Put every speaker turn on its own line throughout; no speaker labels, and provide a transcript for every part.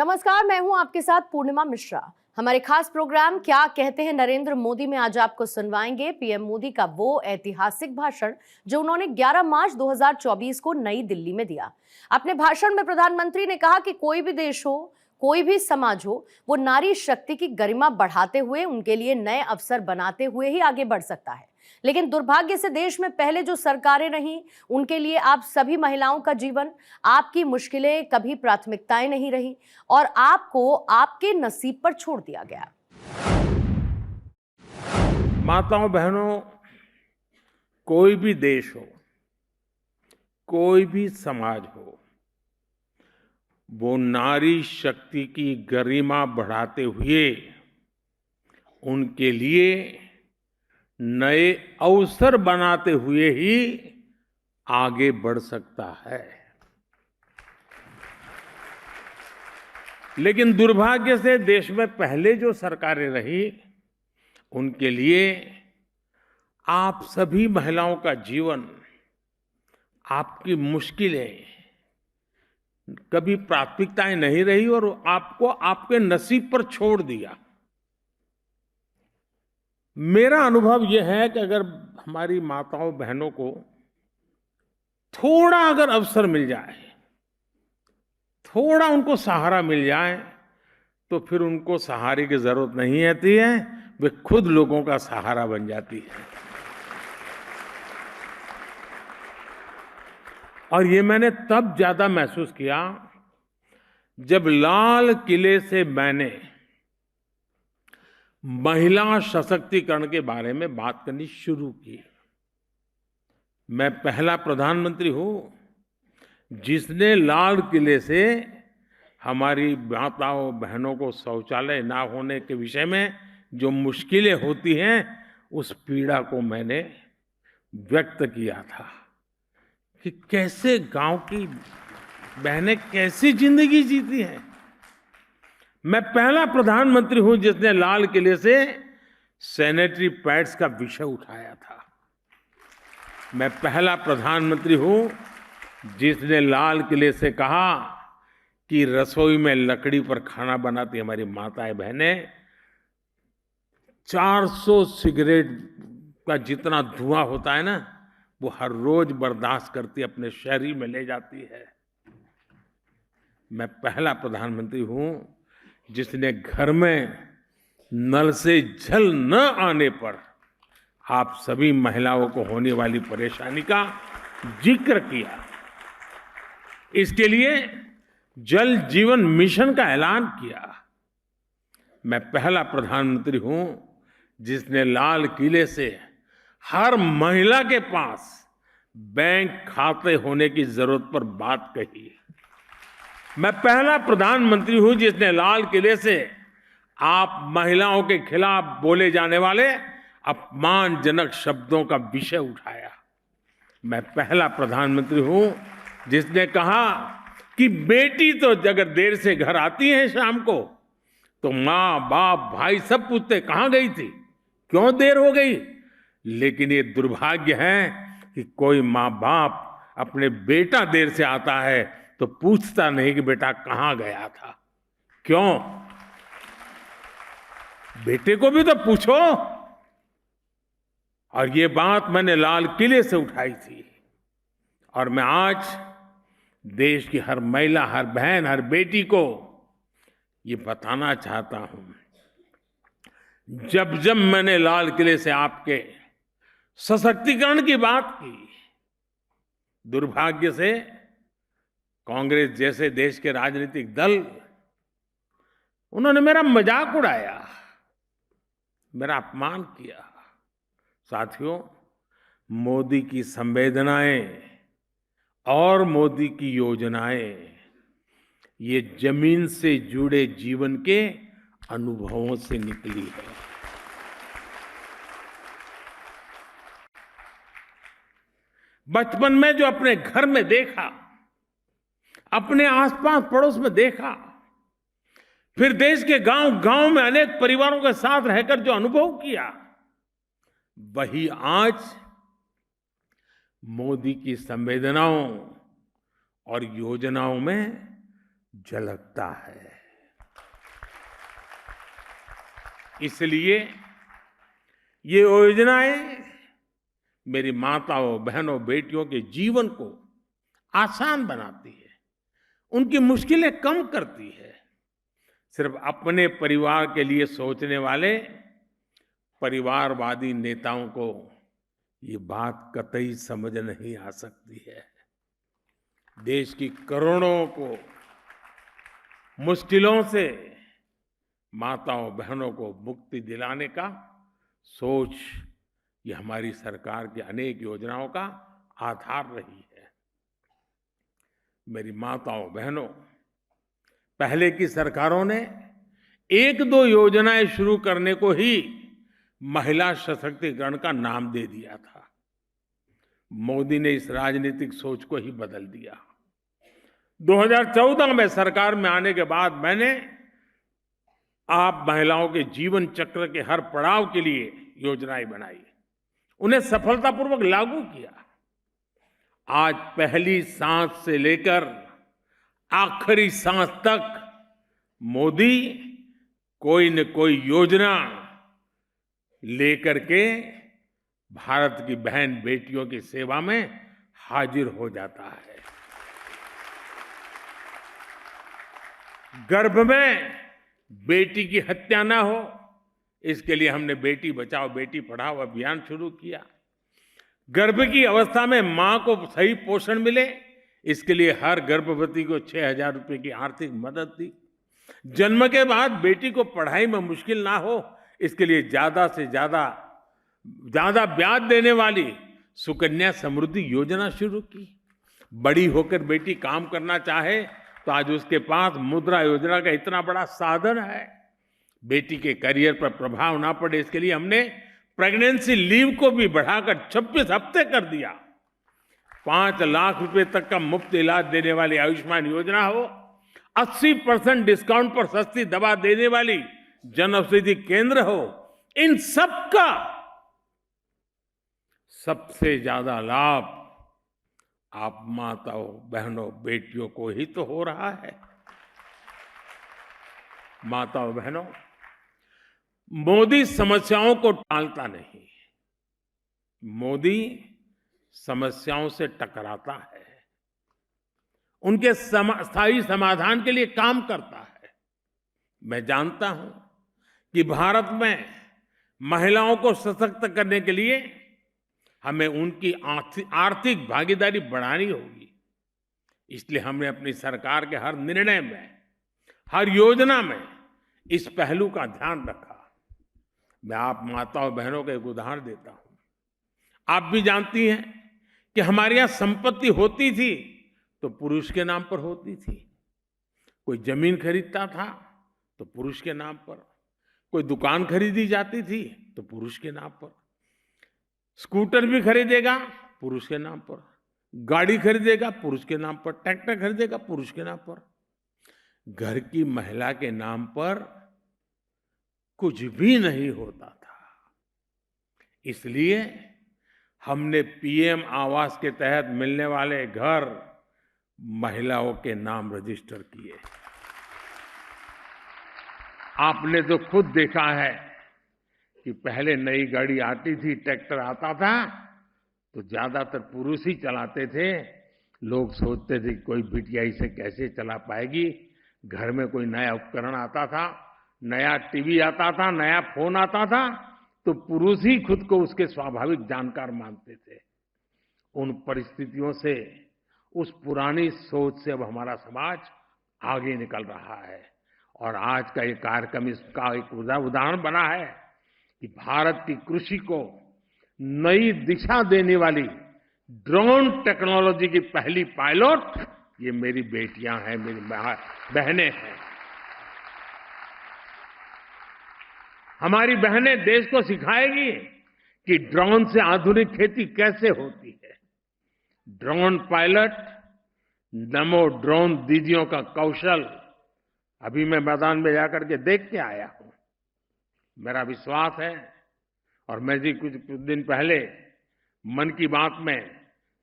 नमस्कार, मैं हूं आपके साथ पूर्णिमा मिश्रा। हमारे खास प्रोग्राम क्या कहते हैं नरेंद्र मोदी में आज आपको सुनवाएंगे पीएम मोदी का वो ऐतिहासिक भाषण जो उन्होंने 11 मार्च 2024 को नई दिल्ली में दिया। अपने भाषण में प्रधानमंत्री ने कहा कि कोई भी देश हो, कोई भी समाज हो, वो नारी शक्ति की गरिमा बढ़ाते हुए, उनके लिए नए अवसर बनाते हुए ही आगे बढ़ सकता है। लेकिन दुर्भाग्य से देश में पहले जो सरकारें रहीं, उनके लिए आप सभी महिलाओं का जीवन, आपकी मुश्किलें कभी प्राथमिकताएं नहीं रही और आपको आपके नसीब पर छोड़ दिया गया।
माताओं बहनों, कोई भी देश हो, कोई भी समाज हो, वो नारी शक्ति की गरिमा बढ़ाते हुए उनके लिए नए अवसर बनाते हुए ही आगे बढ़ सकता है। लेकिन दुर्भाग्य से देश में पहले जो सरकारें रही, उनके लिए आप सभी महिलाओं का जीवन, आपकी मुश्किलें कभी प्राथमिकताएं नहीं रही और आपको आपके नसीब पर छोड़ दिया। मेरा अनुभव यह है कि अगर हमारी माताओं बहनों को थोड़ा अगर अवसर मिल जाए, थोड़ा उनको सहारा मिल जाए, तो फिर उनको सहारे की जरूरत नहीं रहती है, वे खुद लोगों का सहारा बन जाती है। और ये मैंने तब ज्यादा महसूस किया जब लाल किले से मैंने महिला सशक्तिकरण के बारे में बात करनी शुरू की। मैं पहला प्रधानमंत्री हूं जिसने लाल किले से हमारी माताओं बहनों को शौचालय ना होने के विषय में जो मुश्किलें होती हैं, उस पीड़ा को मैंने व्यक्त किया था कि कैसे गांव की बहनें कैसी जिंदगी जीती हैं। मैं पहला प्रधानमंत्री हूं जिसने लाल किले से सैनिटरी पैड्स का विषय उठाया था। मैं पहला प्रधानमंत्री हूं जिसने लाल किले से कहा कि रसोई में लकड़ी पर खाना बनाती हमारी माताएं बहनें 400 सिगरेट का जितना धुआं होता है ना, वो हर रोज बर्दाश्त करती, अपने शहरी में ले जाती है। मैं पहला प्रधानमंत्री हूं जिसने घर में नल से जल न आने पर आप सभी महिलाओं को होने वाली परेशानी का जिक्र किया। इसके लिए जल जीवन मिशन का ऐलान किया। मैं पहला प्रधानमंत्री हूं जिसने लाल किले से हर महिला के पास बैंक खाते होने की जरूरत पर बात कही। मैं पहला प्रधानमंत्री हूं जिसने लाल किले से आप महिलाओं के खिलाफ बोले जाने वाले अपमानजनक शब्दों का विषय उठाया। मैं पहला प्रधानमंत्री हूं जिसने कहा कि बेटी तो अगर देर से घर आती है शाम को, तो माँ बाप भाई सब पूछते कहां गई थी, क्यों देर हो गई। लेकिन ये दुर्भाग्य है कि कोई माँ बाप अपने बेटा देर से आता है तो पूछता नहीं कि बेटा कहां गया था। क्यों? बेटे को भी तो पूछो। और ये बात मैंने लाल किले से उठाई थी और मैं आज देश की हर महिला, हर बहन, हर बेटी को ये बताना चाहता हूं, जब जब मैंने लाल किले से आपके सशक्तिकरण की बात की, दुर्भाग्य से कांग्रेस जैसे देश के राजनीतिक दल, उन्होंने मेरा मजाक उड़ाया, मेरा अपमान किया। साथियों, मोदी की संवेदनाएं और मोदी की योजनाएं ये जमीन से जुड़े जीवन के अनुभवों से निकली है। बचपन में जो अपने घर में देखा, अपने आसपास पड़ोस में देखा, फिर देश के गांव गांव में अनेक परिवारों के साथ रहकर जो अनुभव किया, वही आज मोदी की संवेदनाओं और योजनाओं में झलकता है। इसलिए ये योजनाएं मेरी माताओं, बहनों, बेटियों के जीवन को आसान बनाती है, उनकी मुश्किलें कम करती है। सिर्फ अपने परिवार के लिए सोचने वाले परिवारवादी नेताओं को ये बात कतई समझ नहीं आ सकती है। देश की करोड़ों को मुश्किलों से माताओं, बहनों को मुक्ति दिलाने का सोच ये हमारी सरकार की अनेक योजनाओं का आधार रही है। मेरी माताओं, बहनों, पहले की सरकारों ने एक दो योजनाएं शुरू करने को ही महिला सशक्तिकरण का नाम दे दिया था। मोदी ने इस राजनीतिक सोच को ही बदल दिया। 2014 में सरकार में आने के बाद मैंने आप महिलाओं के जीवन चक्र के हर पड़ाव के लिए योजनाएं बनाई, उन्हें सफलतापूर्वक लागू किया। आज पहली सांस से लेकर आखिरी सांस तक मोदी कोई न कोई योजना लेकर के भारत की बहन बेटियों की सेवा में हाजिर हो जाता है। गर्भ में बेटी की हत्या ना हो, इसके लिए हमने बेटी बचाओ बेटी पढ़ाओ अभियान शुरू किया। गर्भ की अवस्था में मां को सही पोषण मिले, इसके लिए हर गर्भवती को 6,000 रुपए की आर्थिक मदद दी। जन्म के बाद बेटी को पढ़ाई में मुश्किल ना हो, इसके लिए ज्यादा से ज्यादा ब्याज देने वाली सुकन्या समृद्धि योजना शुरू की। बड़ी होकर बेटी काम करना चाहे तो आज उसके पास मुद्रा योजना का इतना बड़ा साधन है। बेटी के करियर पर प्रभाव ना पड़े, इसके लिए हमने प्रेगनेंसी लीव को भी बढ़ाकर 26 हफ्ते कर दिया। 5 लाख रुपए तक का मुफ्त इलाज देने वाली आयुष्मान योजना हो, 80% डिस्काउंट पर सस्ती दवा देने वाली जन औषधि केंद्र हो, इन सब का सबसे ज्यादा लाभ आप माताओं, बहनों, बेटियों को ही तो हो रहा है। माताओं, बहनों, मोदी समस्याओं को टालता नहीं, मोदी समस्याओं से टकराता है, उनके स्थायी समाधान के लिए काम करता है। मैं जानता हूं कि भारत में महिलाओं को सशक्त करने के लिए हमें उनकी आर्थिक भागीदारी बढ़ानी होगी। इसलिए हमने अपनी सरकार के हर निर्णय में, हर योजना में इस पहलू का ध्यान रखा। मैं आप माताओं बहनों का एक उदाहरण देता हूं। आप भी जानती हैं कि हमारे यहां संपत्ति होती थी तो पुरुष के नाम पर होती थी। कोई जमीन खरीदता था तो पुरुष के नाम पर, कोई दुकान खरीदी जाती थी तो पुरुष के नाम पर, स्कूटर भी खरीदेगा पुरुष के नाम पर, गाड़ी खरीदेगा पुरुष के नाम पर, ट्रैक्टर खरीदेगा पुरुष के नाम पर। घर की महिला के नाम पर कुछ भी नहीं होता था। इसलिए हमने पीएम आवास के तहत मिलने वाले घर महिलाओं के नाम रजिस्टर किए। आपने तो खुद देखा है कि पहले नई गाड़ी आती थी, ट्रैक्टर आता था तो ज्यादातर पुरुष ही चलाते थे। लोग सोचते थे कोई बिटिया इसे कैसे चला पाएगी। घर में कोई नया उपकरण आता था, नया टीवी आता था, नया फोन आता था तो पुरुष ही खुद को उसके स्वाभाविक जानकार मानते थे। उन परिस्थितियों से, उस पुरानी सोच से अब हमारा समाज आगे निकल रहा है और आज का ये कार्यक्रम इसका एक उदाहरण बना है कि भारत की कृषि को नई दिशा देने वाली ड्रोन टेक्नोलॉजी की पहली पायलट ये मेरी बेटियां हैं, मेरी बहनें हैं। हमारी बहनें देश को सिखाएगी कि ड्रोन से आधुनिक खेती कैसे होती है। ड्रोन पायलट, नमो ड्रोन दीदियों का कौशल अभी मैं मैदान में जाकर के देख के आया हूं। मेरा विश्वास है, और मैं जी कुछ दिन पहले मन की बात में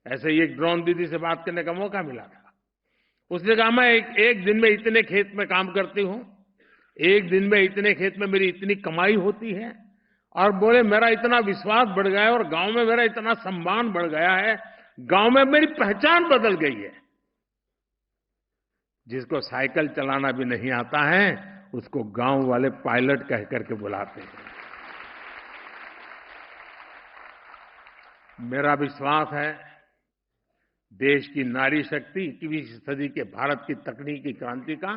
ऐसे ही एक ड्रोन दीदी से बात करने का मौका मिला था। उसने कहा मैं एक दिन में इतने खेत में काम करती हूं एक दिन में इतने खेत में मेरी इतनी कमाई होती है, और बोले मेरा इतना विश्वास बढ़ गया है और गांव में मेरा इतना सम्मान बढ़ गया है, गांव में मेरी पहचान बदल गई है। जिसको साइकिल चलाना भी नहीं आता है उसको गांव वाले पायलट कह करके बुलाते हैं। मेरा विश्वास है देश की नारी शक्ति 21वीं सदी के भारत की तकनीकी क्रांति का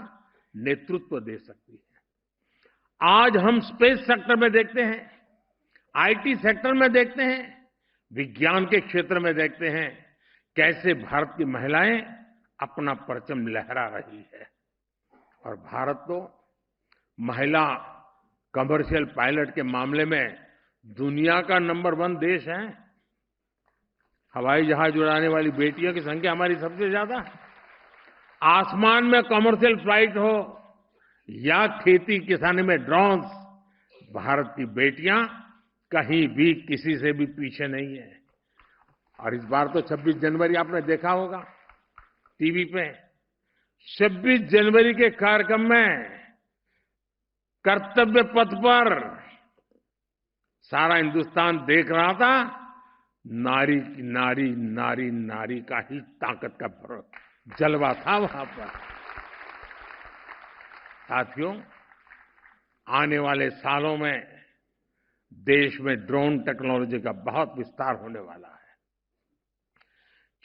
नेतृत्व दे सकती है। आज हम स्पेस सेक्टर में देखते हैं, आईटी सेक्टर में देखते हैं, विज्ञान के क्षेत्र में देखते हैं कैसे भारत की महिलाएं अपना परचम लहरा रही है। और भारत तो महिला कमर्शियल पायलट के मामले में दुनिया का नंबर 1 देश है। हवाई जहाज उड़ाने वाली बेटियों की संख्या हमारी सबसे ज्यादा है। आसमान में कमर्शियल फ्लाइट हो या खेती किसानी में ड्रोन्स, भारत की बेटियां कहीं भी किसी से भी पीछे नहीं है। और इस बार तो 26 जनवरी आपने देखा होगा टीवी पे, 26 जनवरी के कार्यक्रम में कर्तव्य पथ पर सारा हिंदुस्तान देख रहा था। नारी नारी नारी नारी का ही ताकत का जलवा था वहां पर। साथियों, आने वाले सालों में देश में ड्रोन टेक्नोलॉजी का बहुत विस्तार होने वाला है।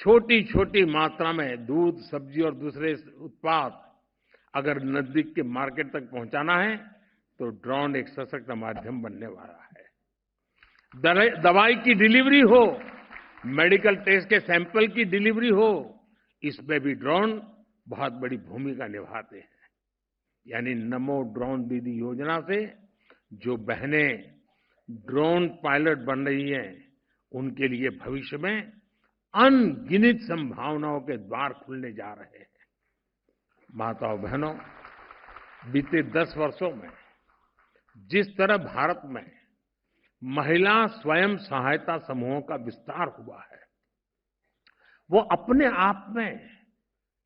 छोटी छोटी मात्रा में दूध, सब्जी और दूसरे उत्पाद अगर नजदीक के मार्केट तक पहुंचाना है तो ड्रोन एक सशक्त माध्यम बनने वाला है। दवाई की डिलीवरी हो, मेडिकल टेस्ट के सैंपल की डिलीवरी हो, इसमें भी ड्रोन बहुत बड़ी भूमिका निभाते हैं। यानी नमो ड्रोन दीदी योजना से जो बहनें ड्रोन पायलट बन रही हैं उनके लिए भविष्य में अनगिनत संभावनाओं के द्वार खुलने जा रहे हैं। माताओं बहनों, बीते 10 वर्षों में जिस तरह भारत में महिला स्वयं सहायता समूहों का विस्तार हुआ है वो अपने आप में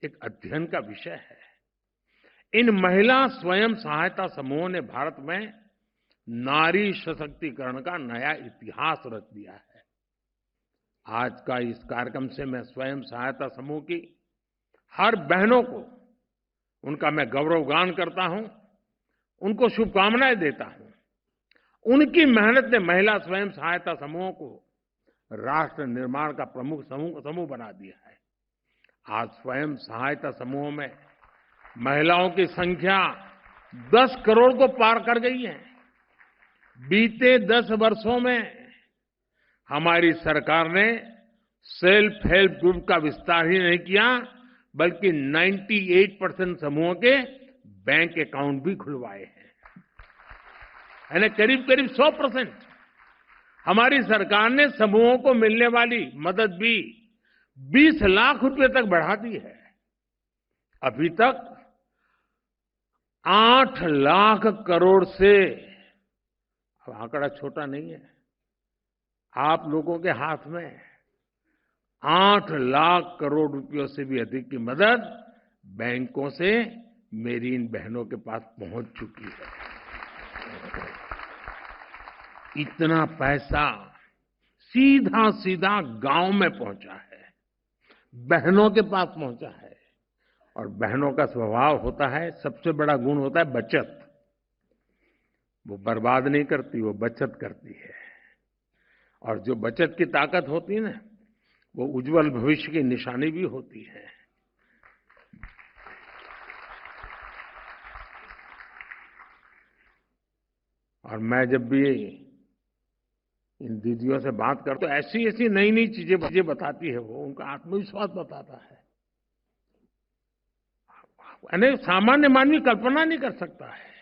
एक अध्ययन का विषय है। इन महिला स्वयं सहायता समूहों ने भारत में नारी सशक्तिकरण का नया इतिहास रच दिया है। आज का इस कार्यक्रम से मैं स्वयं सहायता समूह की हर बहनों को उनका मैं गौरवगान करता हूं, उनको शुभकामनाएं देता हूं। उनकी मेहनत ने महिला स्वयं सहायता समूहों को राष्ट्र निर्माण का प्रमुख समूह बना दिया है। आज स्वयं सहायता समूहों में महिलाओं की संख्या 10 करोड़ को पार कर गई है। बीते 10 वर्षों में हमारी सरकार ने सेल्फ हेल्प ग्रुप का विस्तार ही नहीं किया बल्कि 98% समूहों के बैंक अकाउंट भी खुलवाए हैं। यानी करीब करीब 100% हमारी सरकार ने समूहों को मिलने वाली मदद भी 20 लाख रुपए तक बढ़ा दी है। अभी तक 8 लाख करोड़ से, अब आंकड़ा छोटा नहीं है, आप लोगों के हाथ में 8 लाख करोड़ रुपयों से भी अधिक की मदद बैंकों से मेरी इन बहनों के पास पहुंच चुकी है। इतना पैसा सीधा सीधा गांव में पहुंचा है, बहनों के पास पहुंचा है। और बहनों का स्वभाव होता है, सबसे बड़ा गुण होता है बचत। वो बर्बाद नहीं करती, वो बचत करती है। और जो बचत की ताकत होती है ना, वो उज्जवल भविष्य की निशानी भी होती है। और मैं जब भी इन दीदियों से बात करता हूं तो ऐसी ऐसी नई नई चीजें बताती है, वो उनका आत्मविश्वास बताता है। यानी सामान्य मानवी कल्पना नहीं कर सकता है